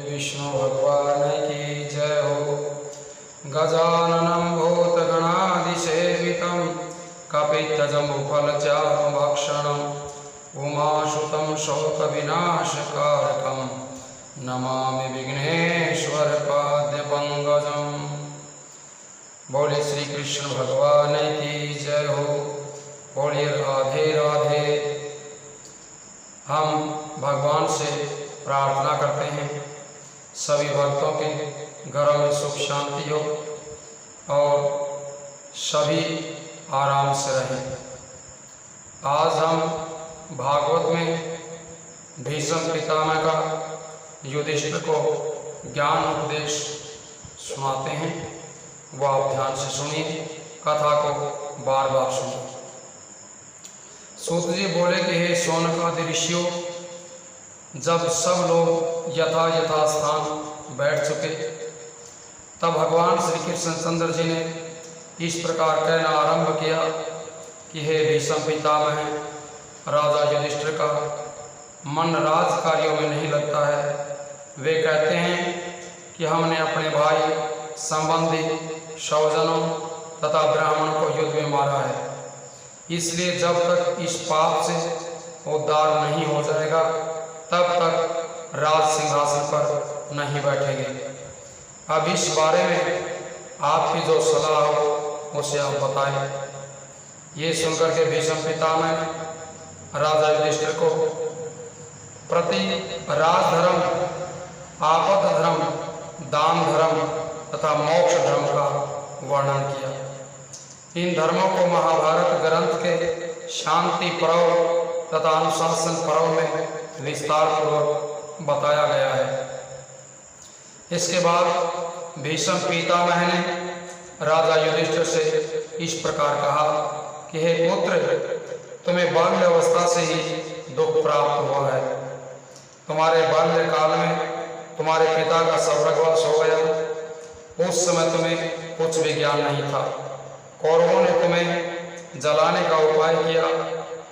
विष्णु भगवान की जय हो। गजाननं भूतगणादिसेवितं कपित्थजम्बुफलचारुभक्षणं उमासुतं शोकविनाशकारकं नमामि विघ्नेश्वरपाद्यपङ्कजम्। बोले श्री कृष्ण भगवान की जय हो। बोलिए राधे राधे। हम भगवान से प्रार्थना करते हैं सभी भक्तों के घरों में सुख शांति हो और सभी आराम से रहें। आज हम भागवत में भीष्म पितामह का युधिष्ठिर को ज्ञान उपदेश सुनाते हैं, वो आप ध्यान से सुनिए, कथा को बार बार सुनिए। सूत जी बोले कि हे शौनकादि ऋषियों, जब सब लोग यथा स्थान बैठ चुके तब भगवान श्री कृष्ण चंद्र जी ने इस प्रकार कहना आरंभ किया कि हे भीष्म पितामह, राजा युधिष्ठिर का मन राज कार्यों में नहीं लगता है। वे कहते हैं कि हमने अपने भाई, संबंधी, स्वजनों तथा ब्राह्मणों को युद्ध में मारा है, इसलिए जब तक इस पाप से उद्धार नहीं हो जाएगा तब तक राज सिंहासन पर नहीं बैठेंगे। अब इस बारे में आपकी जो सलाह हो उसे आप बताएं। ये सुनकर के भीष्म पितामह राजा युधिष्ठिर को प्रति राजधर्म, आपद धर्म, दान धर्म तथा मोक्ष धर्म का वर्णन किया। इन धर्मों को महाभारत ग्रंथ के शांति पर्व तथा अनुशासन पर्व में विस्तार पूर्वक बताया गया है। इसके बाद भीष्म पितामह ने राजा युधिष्ठिर से इस प्रकार कहा कि हे पुत्र, तुम्हें बाल्य अवस्था से ही दुख प्राप्त हुआ है। तुम्हारे बाल्य काल में तुम्हारे पिता का स्वर्गवास हो गया। उस समय तुम्हें कुछ भी ज्ञान नहीं था। कौरवों ने तुम्हें जलाने का उपाय किया।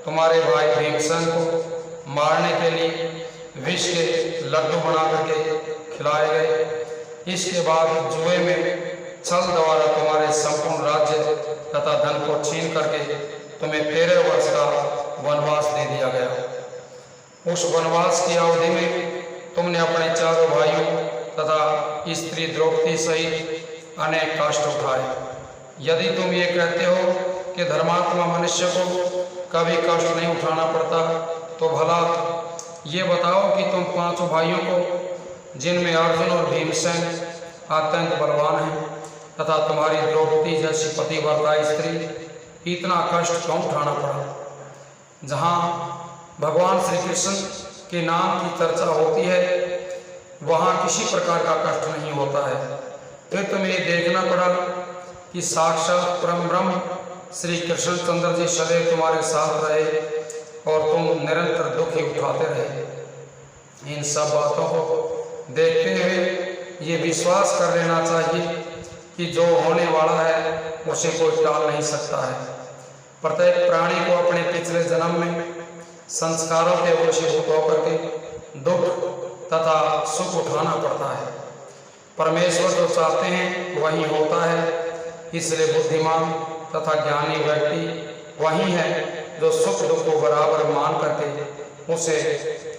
तुम्हारे भाई भीमसेन को मारने के लिए विष के लड्डू बना करके खिलाए गए। इसके बाद जुए में छल द्वारा तुम्हारे संपूर्ण राज्य तथा धन को छीन करके तुम्हें 13 वर्ष का वनवास दे दिया गया। उस वनवास की अवधि में तुमने अपने चारों भाइयों तथा स्त्री द्रौपदी सहित अनेक कष्ट उठाए। यदि तुम ये कहते हो कि धर्मात्मा मनुष्य को कभी कष्ट नहीं उठाना पड़ता, तो भला ये बताओ कि तुम 5 भाइयों को, जिनमें अर्जुन और भीमसेन अत्यंत बलवान हैं, तथा तुम्हारी द्रौपदी जैसी पतिव्रता स्त्री, इतना कष्ट क्यों उठाना पड़ा? जहाँ भगवान श्री कृष्ण के नाम की चर्चा होती है वहाँ किसी प्रकार का कष्ट नहीं होता है। फिर तुम्हें ये देखना पड़ा कि साक्षात परम ब्रह्म श्री कृष्ण चंद्र जी सदैव तुम्हारे साथ रहे और तुम निरंतर दुख ही उठाते रहे। इन सब बातों को देखते हुए ये विश्वास कर लेना चाहिए कि जो होने वाला है उसे कोई टाल नहीं सकता है। प्रत्येक प्राणी को अपने पिछले जन्म में संस्कारों के वशीभूत होकर के दुख तथा सुख उठाना पड़ता है। परमेश्वर जो चाहते हैं वही होता है। इसलिए बुद्धिमान तथा ज्ञानी व्यक्ति वही है जो सुख दुख को बराबर मान करके उसे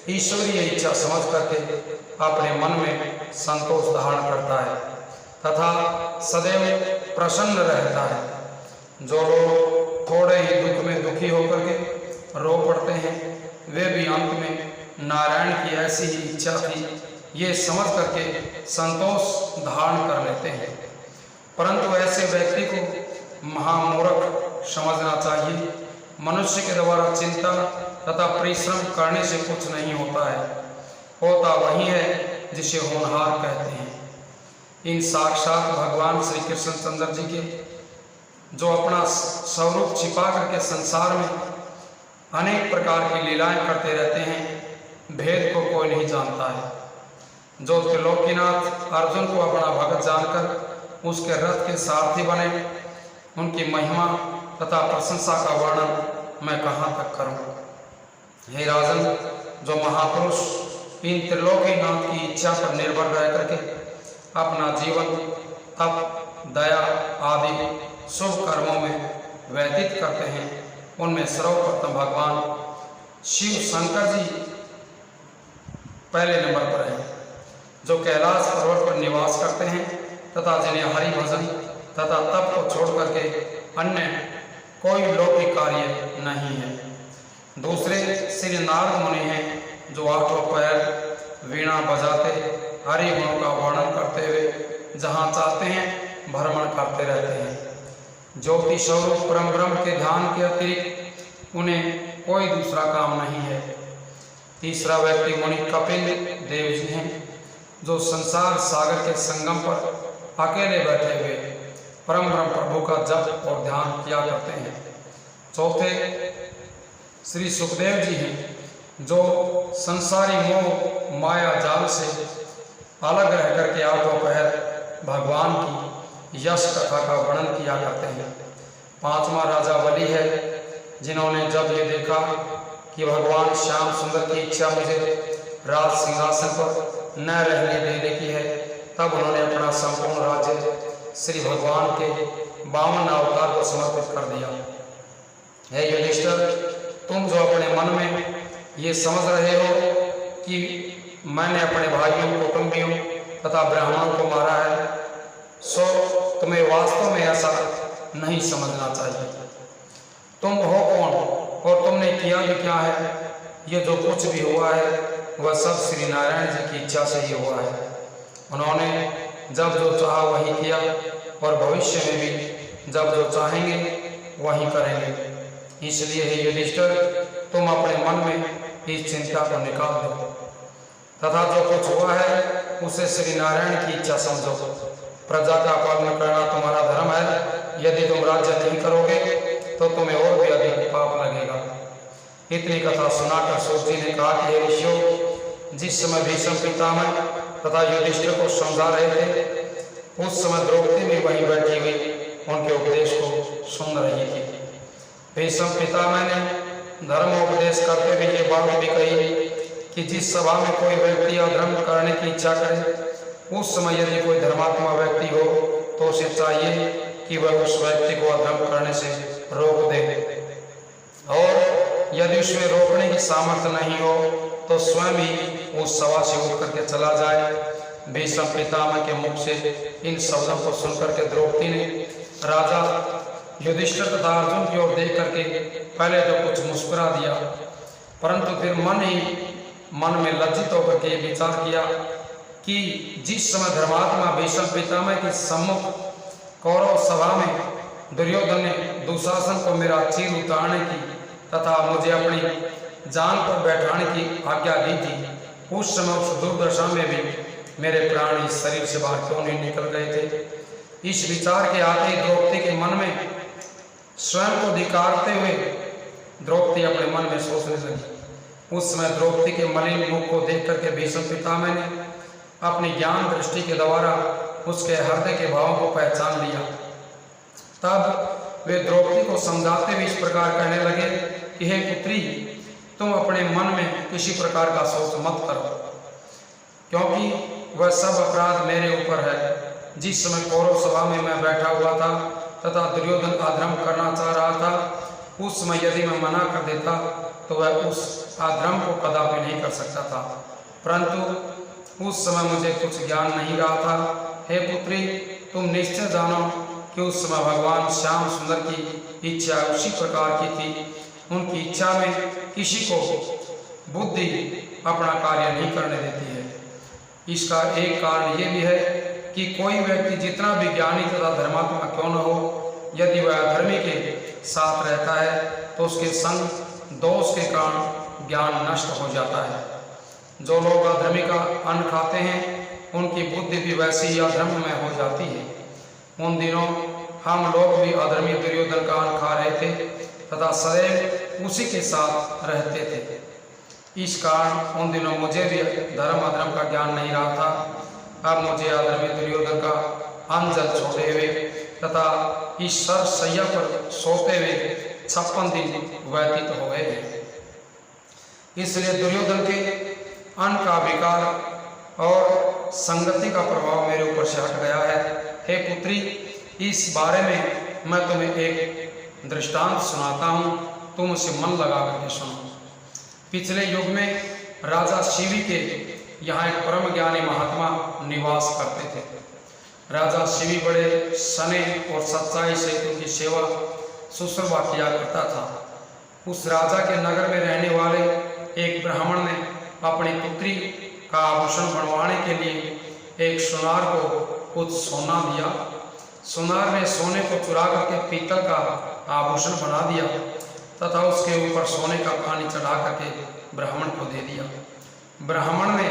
ईश्वरीय इच्छा समझ करके अपने मन में संतोष धारण करता है तथा सदैव प्रसन्न रहता है। जो लोग थोड़े ही दुख में दुखी होकर के रो पड़ते हैं, वे भी अंत में नारायण की ऐसी ही इच्छा थी ये समझ करके संतोष धारण कर लेते हैं। परंतु ऐसे व्यक्ति को महामूर्ख समझना चाहिए। मनुष्य के द्वारा चिंता तथा परिश्रम करने से कुछ नहीं होता है। होता वही है जिसे होनहार कहते हैं। इन साक्षात भगवान श्री कृष्ण चंद्र जी के जो अपना स्वरूप छिपा करके संसार में अनेक प्रकार की लीलाएं करते रहते हैं, भेद को कोई नहीं जानता है। जो त्रिलोकीनाथ अर्जुन को अपना भगत जानकर उसके रथ के सारथी बने, उनकी महिमा तथा प्रशंसा का वर्णन मैं कहाँ तक करूं। हे राजन, जो महापुरुष इन त्रिलोकीनाथ की इच्छा पर निर्भर रह करके अपना जीवन तप, दया आदि शुभ कर्मों में व्यतीत करते हैं, उनमें सर्वप्रथम भगवान शिव शंकर जी पहले नंबर पर हैं, जो कैलाश पर्वत पर निवास करते हैं तथा जिन्हें हरि भजन तथा तप को छोड़ करके अन्य कोई लौकिक कार्य नहीं है। दूसरे श्री नारद मुनि हैं, जो आठों पैर वीणा बजाते हरि गुणों का वर्णन करते हुए जहाँ चाहते हैं भ्रमण करते रहते हैं। ज्योति स्वरूप परम ब्रह्म के ध्यान के अतिरिक्त उन्हें कोई दूसरा काम नहीं है। तीसरा व्यक्ति मुनि कपिल देव जी हैं, जो संसार सागर के संगम पर अकेले बैठे हुए परम ब्रह्म प्रभु का जप और ध्यान किया करते हैं। चौथे श्री सुखदेव जी हैं, जो संसारी मोह माया जाल से अलग रह करके आठों पहर भगवान की यश कथा का वर्णन किया करते हैं। पांचवा राजा बलि है, जिन्होंने जब ये देखा कि भगवान श्याम सुंदर की इच्छा मुझे राज सिंहासन पर न रहने देने की है, तब उन्होंने अपना संपूर्ण राज्य श्री भगवान के 52 अवतार को समर्पित कर दिया। हे युधिष्ठिर, तुम जो अपने मन में ये समझ रहे हो कि मैंने अपने भाइयों, कुटुंबियों तथा ब्राह्मणों को मारा है, सो तुम्हें वास्तव में ऐसा नहीं समझना चाहिए। तुम हो कौन और तुमने किया भी क्या है? ये जो कुछ भी हुआ है वह सब श्री नारायण जी की इच्छा से ही हुआ है। उन्होंने जब जो चाहा वही किया और भविष्य में भी जब जो चाहेंगे वही करेंगे। इसलिए हे युधिष्ठिर, तुम अपने मन में इस चिंता को निकाल दो तथा जो कुछ हुआ है उसे श्री नारायण की इच्छा समझो। प्रजा का पालन करना तुम्हारा धर्म है। यदि तुम राज्य नहीं करोगे तो तुम्हें और भी अधिक पाप लगेगा। इतनी कथा सुनाकर सूत जी ने कहा कि हे ऋषियों, जिस समय भीष्म पितामह तथा युधिष्ठिर को समझा रहे थे, उस समय द्रौपदी भी वहीं बैठी हुई उनके उपदेश को सुन रही थी। भीष्म पितामह ने धर्मोपदेश करते हुए ये बात भी कही कि जिस सभा में कोई व्यक्ति अधर्म करने की इच्छा करे, उस समय यदि कोई धर्मात्मा व्यक्ति हो तो उसे चाहिए कि वह उस व्यक्ति को अधर्म करने से रोक दे, और यदि उसमें रोकने की सामर्थ्य नहीं हो तो स्वयं ही उस सभा से उठ करके चला जाए। भीष्म पितामह के मुख से इन शब्दों को सुनकर के द्रौपदी ने राजा युधिष्ठिर तथा अर्जुन की ओर देख करके पहले तो कुछ मुस्कुरा दिया, परंतु फिर मन में लज्जित होकर के विचार किया कि जिस समय धर्मात्मा भीष्म पितामह के सम्मुख कौरव सभा में दुर्योधन ने दुशासन को मेरा चीर उतारने की तथा मुझे अपनी जान पर बैठाने की आज्ञा दी थी, उस समय उस दुर्दशा में भी मेरे प्राण इस शरीर से बाहर क्यों नहीं निकल गए थे। इस विचार के आते ही द्रौपदी के मन में स्वयं को धिक्कारते हुए द्रौपदी अपने मन में सोचने लगी। उस समय द्रौपदी के मलिन मुख को देख करके भीष्म पितामह ने अपनी ज्ञान दृष्टि के द्वारा उसके हृदय के भावों को पहचान लिया। तब वे द्रौपदी को समझाते हुए इस प्रकार कहने लगे कि हे पुत्री, तुम अपने मन में किसी प्रकार का सोच मत करो, क्योंकि वह सब अपराध मेरे ऊपर है। जिस समय कौरव सभा में मैं बैठा हुआ था तथा दुर्योधन अधर्म करना चाह रहा था, उस समय यदि मैं मना कर देता तो वह उस अधर्म को कदापि नहीं कर सकता था, परंतु उस समय मुझे कुछ ज्ञान नहीं रहा था। हे पुत्री, तुम निश्चय जानो कि उस समय भगवान श्याम सुंदर की इच्छा उसी प्रकार की थी। उनकी इच्छा में किसी को बुद्धि अपना कार्य नहीं करने देती है। इसका एक कारण ये भी है कि कोई व्यक्ति जितना भी ज्ञानी तथा धर्मात्मा क्यों न हो, यदि वह अधर्मी के साथ रहता है तो उसके संग दोष के कारण ज्ञान नष्ट हो जाता है। जो लोग अधर्मी का अन्न खाते हैं, उनकी बुद्धि भी वैसी ही अधर्म में हो जाती है। उन दिनों हम लोग भी अधर्मी दुर्योधन का अन्न खा रहे थे तथा सदैव उसी के साथ रहते थे। इस कारण उन दिनों मुझे भी धर्म अधर्म का ज्ञान नहीं रहा था। अब मुझे अधर्मी दुर्योधन का अन्न जल छोड़े हुए तथा इस सैया पर सोते हुए 56 दिन व्यतीत हो गए। इसलिए दुर्योधन के अन्न का विकार और संगति का प्रभाव मेरे ऊपर से हट गया है। हे पुत्री, इस बारे में मैं तुम्हें एक दृष्टांत सुनाता हूँ, तुम उसे मन लगा करके सुनो। पिछले युग में राजा शिवी के यहाँ एक परम ज्ञानी महात्मा निवास करते थे। राजा शिवी बड़े सने और सच्चाई से उनकी सेवा शुश्रूषा किया करता था। उस राजा के नगर में रहने वाले एक ब्राह्मण ने अपनी पुत्री का आभूषण बनवाने के लिए एक सुनार को कुछ सोना दिया। सुनार ने सोने को चुरा करके पीतल का आभूषण बना दिया तथा उसके ऊपर सोने का पानी चढ़ा करके ब्राह्मण को दे दिया। ब्राह्मण ने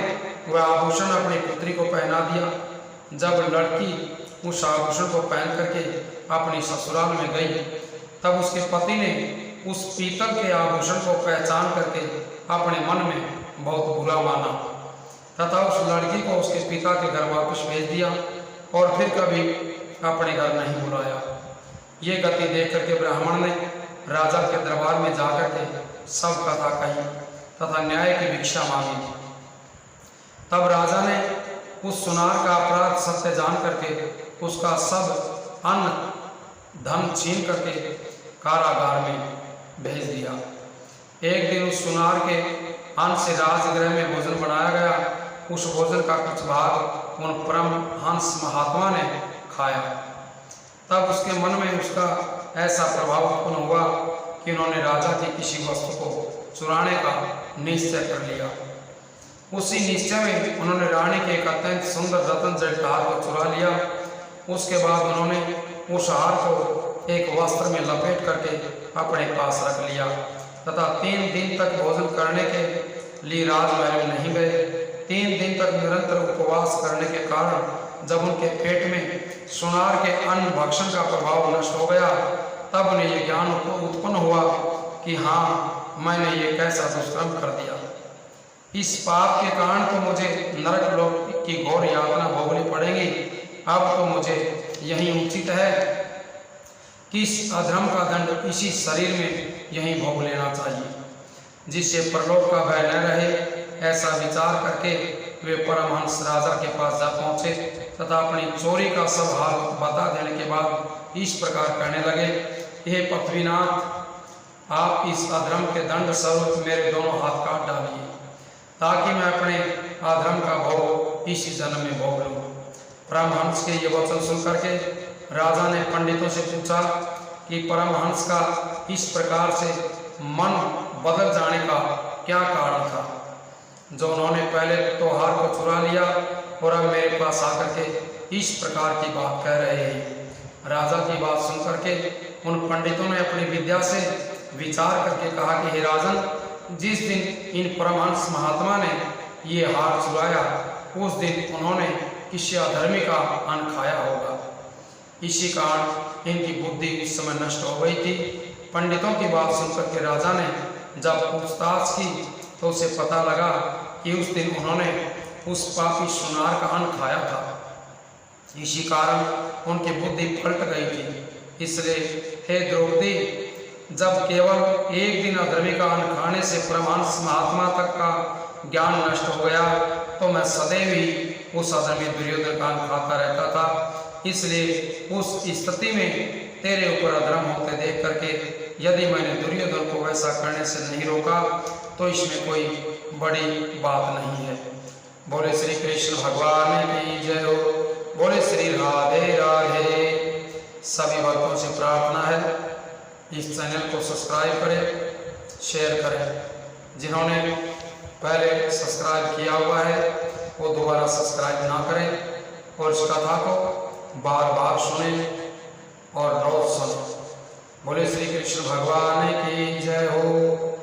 वह आभूषण अपनी पुत्री को पहना दिया। जब लड़की उस आभूषण को पहन करके अपनी ससुराल में गई, तब उसके पति ने उस पीतल के आभूषण को पहचान करके अपने मन में बहुत बुरा माना तथा उस लड़की को उसके पिता के घर वापस भेज दिया और फिर कभी अपने घर नहीं बुलाया। ये गति देख करके ब्राह्मण ने राजा के दरबार में जाकर के सब कथा कही तथा न्याय की भिक्षा मांगी। तब राजा ने उस सुनार का अपराध सत्य जान करके उसका सब अन्न धन छीन करके कारागार में भेज दिया। एक दिन उस सुनार के अन्न से राजगृह में भोजन बनाया गया। उस भोजन का कुछ भाग उन परम हंस महात्मा ने खाया। तब उसके मन में उसका ऐसा प्रभाव उत्पन्न हुआ कि उन्होंने राजा की किसी वस्तु को चुराने का निश्चय कर लिया। उसी निश्चय में उन्होंने रानी के एक अत्यंत सुंदर रत्न जड़ित हार को चुरा लिया। उसके बाद उन्होंने उस हार को एक वस्त्र में लपेट करके अपने पास रख लिया तथा 3 दिन तक भोजन करने के लिए राजमहल में नहीं गए। 3 दिन तक निरंतर उपवास करने के कारण जब उनके पेट में सुनार के अन्न भक्षण का प्रभाव नष्ट हो गया, तब उन्हें यह ज्ञान उत्पन्न हुआ कि हाँ, मैंने ये कैसा दुष्कर्म कर दिया। इस पाप के कारण तो मुझे नरक लोक की घोर यातना भोगनी पड़ेगी। अब तो मुझे यही उचित है कि इस अधर्म का दंड इसी शरीर में यहीं भोग लेना चाहिए, जिससे परलोक का भय न रहे। ऐसा विचार करके वे परमहंस राजा के पास जा पहुँचे तथा अपनी चोरी का सब हाल बता देने के बाद इस प्रकार कहने लगे, हे पृथ्वीनाथ, आप इस अधर्म के दंड स्वरूप मेरे दोनों हाथ काट डालिए ताकि मैं अपने अधर्म का भोग इसी जन्म में भोग लूँ। परमहंस के ये वचन सुन करके राजा ने पंडितों से पूछा कि परमहंस का इस प्रकार से मन बदल जाने का क्या कारण था, जो उन्होंने पहले तो हार को चुरा लिया और अब मेरे पास आकर के इस प्रकार की बात कह रहे हैं। राजा की बात सुन करके उन पंडितों ने अपनी विद्या से विचार करके कहा कि हे राजन, जिस दिन इन परमहंस महात्मा ने ये हार चुराया, उस दिन उन्होंने किसी अधर्मी का अन्न खाया होगा। इसी कारण इनकी बुद्धि उस समय नष्ट हो गई थी। पंडितों की बात सुनकर के राजा ने जब पूछताछ की तो उसे पता लगा कि उस दिन उन्होंने उस पापी सुनार का अन्न खाया था। इसी कारण उनकी बुद्धि पलट गई थी। इसलिए हे द्रौपदी, जब केवल एक दिन अधर्मी का अन्न खाने से परमहंस महात्मा तक का ज्ञान नष्ट हो गया, तो मैं सदैव ही उस अधर्मी दुर्योधन का अन्न खाता रहता था। इसलिए उस स्थिति में तेरे ऊपर अधर्म होते देख करके यदि मैंने दुर्योधन को वैसा करने से नहीं रोका, तो इसमें कोई बड़ी बात नहीं है। बोले श्री कृष्ण भगवान की जय हो। बोले श्री राधे राधे। सभी भक्तों से प्रार्थना है, इस चैनल को सब्सक्राइब करें, शेयर करें। जिन्होंने पहले सब्सक्राइब किया हुआ है वो दोबारा सब्सक्राइब ना करें और इस कथा को बार बार सुने और रोज सुने। बोले श्री कृष्ण भगवान की जय हो।